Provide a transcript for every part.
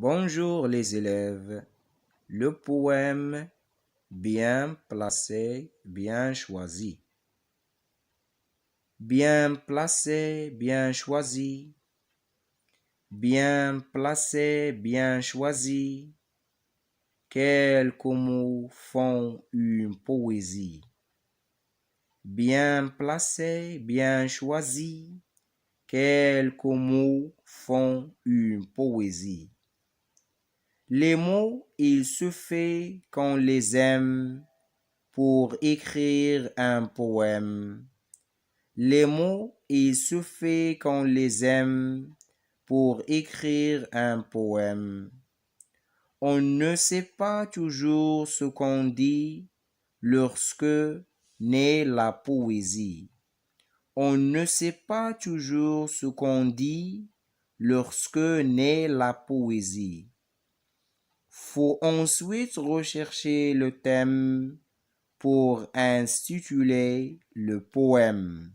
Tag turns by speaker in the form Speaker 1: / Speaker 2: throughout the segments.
Speaker 1: Bonjour les élèves. Le poème bien placé, bien choisi. Bien placé, bien choisi. Bien placé, bien choisi. Quelques mots font une poésie. Bien placé, bien choisi. Quelques mots font une poésie. Les mots, il suffit qu'on les aime pour écrire un poème. Les mots, il suffit qu'on les aime pour écrire un poème. On ne sait pas toujours ce qu'on dit lorsque naît la poésie. On ne sait pas toujours ce qu'on dit lorsque naît la poésie. Faut ensuite rechercher le thème pour intituler le poème.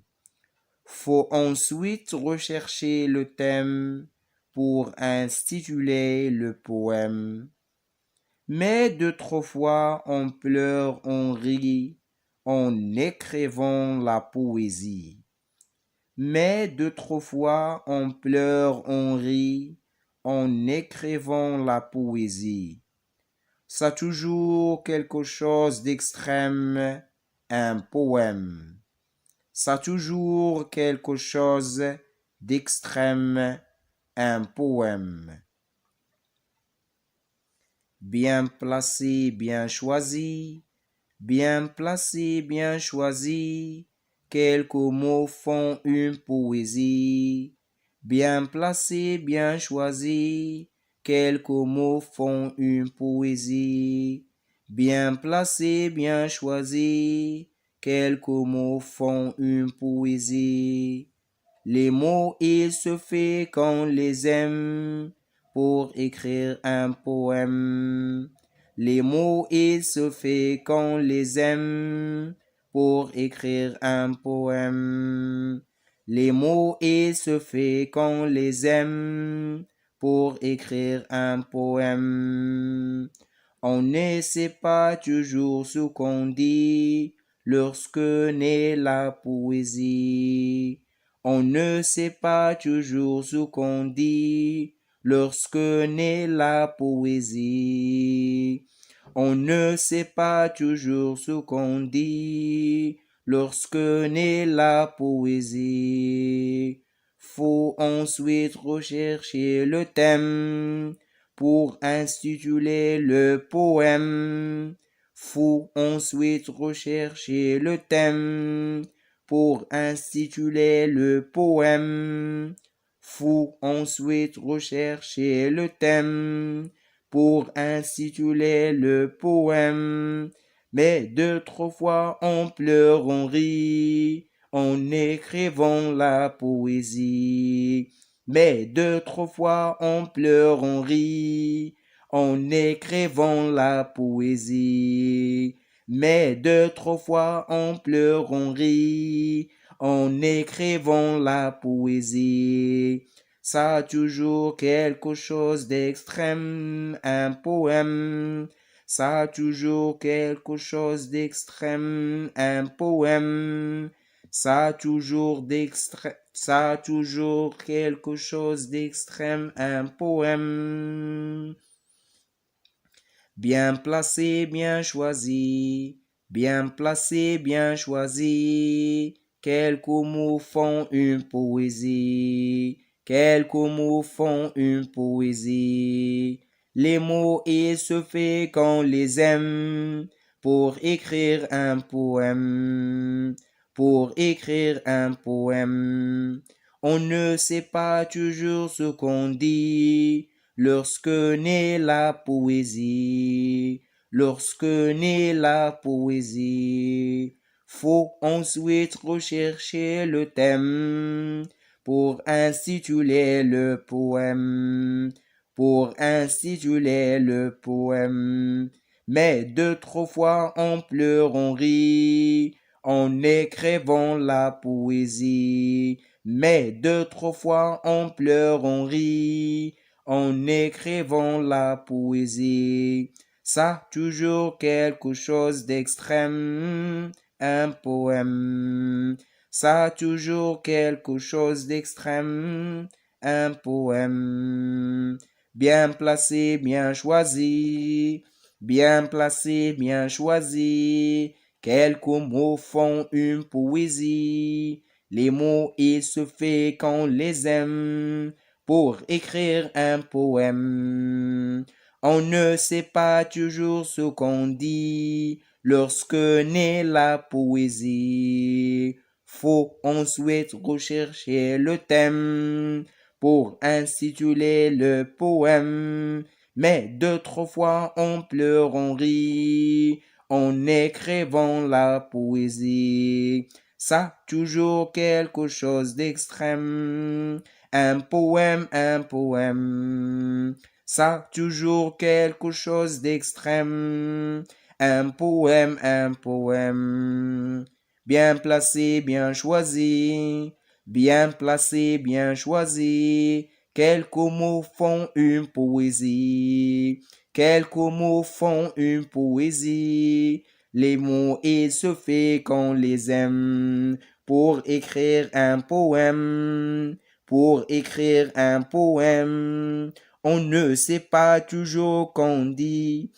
Speaker 1: Faut ensuite rechercher le thème pour intituler le poème. Mais d'autres fois on pleure, on rit en écrivant la poésie. Mais d'autres fois on pleure, on rit en écrivant la poésie. Ça a toujours quelque chose d'extrême, un poème. Ça a toujours quelque chose d'extrême, un poème. Bien placé, bien choisi, bien placé, bien choisi. Quelques mots font une poésie. Bien placé, bien choisi. Quelques mots font une poésie. Bien placé, bien choisi. Quelques mots font une poésie. Les mots, il se fait qu'on les aime pour écrire un poème. Les mots, il se fait qu'on les aime pour écrire un poème. Les mots, il se fait qu'on les aime pour écrire un poème. On ne sait pas toujours ce qu'on dit lorsque naît la poésie. On ne sait pas toujours ce qu'on dit lorsque naît la poésie. On ne sait pas toujours ce qu'on dit lorsque naît la poésie. Faut ensuite rechercher le thème pour intituler le poème. Faut ensuite rechercher le thème pour intituler le poème. Faut ensuite rechercher le thème pour intituler le poème. Mais d'autres fois on pleure, on rit en écrivant la poésie. Mais d'autres fois on pleure, on rit en écrivant la poésie. Mais d'autres fois on pleure, on rit en écrivant la poésie. Ça a toujours quelque chose d'extrême, un poème. Ça a toujours quelque chose d'extrême, un poème. Ça a toujours quelque chose d'extrême, un poème. Bien placé, bien choisi, bien placé, bien choisi. Quelques mots font une poésie, quelques mots font une poésie. Les mots, il se fait qu'on les aime pour écrire un poème, pour écrire un poème. On ne sait pas toujours ce qu'on dit lorsque naît la poésie, lorsque naît la poésie. Faut ensuite rechercher le thème pour intituler le poème, pour intituler le poème. Mais d'autres fois on pleure, on rit en écrivant la poésie. Mais d'autres fois on pleure, on rit en écrivant la poésie. Ça, toujours quelque chose d'extrême, un poème. Ça, toujours quelque chose d'extrême, un poème. Bien placé, bien choisi, bien placé, bien choisi. Quelques mots font une poésie. Les mots, il se fait qu'on les aime pour écrire un poème. On ne sait pas toujours ce qu'on dit lorsque naît la poésie. Faut ensuite rechercher le thème pour intituler le poème. Mais d'autres fois on pleure, on rit en écrivant la poésie. Ça, toujours quelque chose d'extrême. Un poème, un poème. Ça, toujours quelque chose d'extrême. Un poème, un poème. Bien placé, bien choisi. Bien placé, bien choisi. Quelques mots font une poésie. Quelques mots font une poésie. Les mots, il se fait qu'on les aime pour écrire un poème. Pour écrire un poème, on ne sait pas toujours qu'on dit.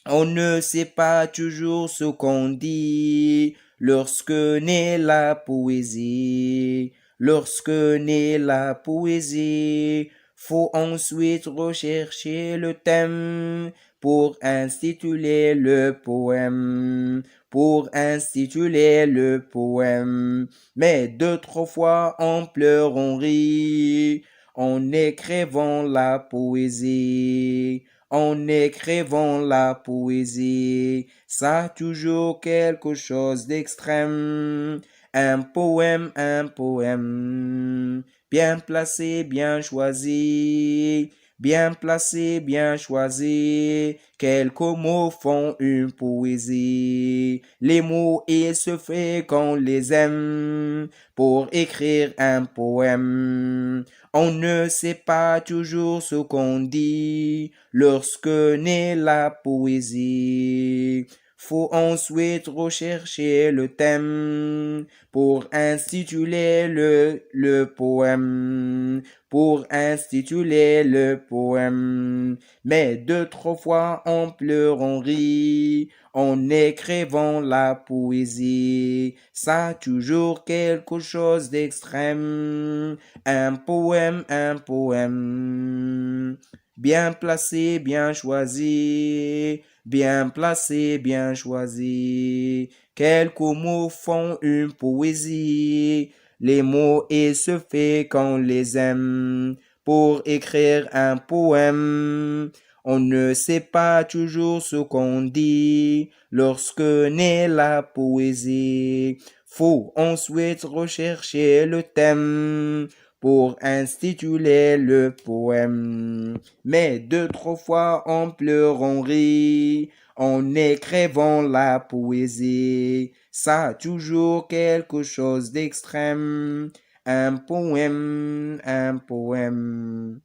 Speaker 1: On ne sait pas toujours ce qu'on dit lorsque naît la poésie. Lorsque naît la poésie, faut ensuite rechercher le thème pour intituler le poème. Pour intituler le poème. Mais d'autres fois on pleure, on rit en écrivant la poésie. En écrivant la poésie, ça toujours quelque chose d'extrême. Un poème, un poème. Bien placé, bien choisi. Bien placé, bien choisi. Quelques mots font une poésie. Les mots, il se fait qu'on les aime pour écrire un poème. On ne sait pas toujours ce qu'on dit lorsque naît la poésie. Faut ensuite rechercher le thème pour intituler le poème. Pour intituler le poème. Mais d'autres fois on pleure, on rit en écrivant la poésie. Ça toujours quelque chose d'extrême. Un poème, un poème. Bien placé, bien choisi. Bien placé, bien choisi. Quelques mots font une poésie. Les mots, il se fait qu'on les aime pour écrire un poème. On ne sait pas toujours ce qu'on dit lorsque naît la poésie. Faut ensuite rechercher le thème pour intituler le poème. Mais d'autres fois on pleure, on rit en écrivant la poésie. Ça a toujours quelque chose d'extrême. Un poème, un poème.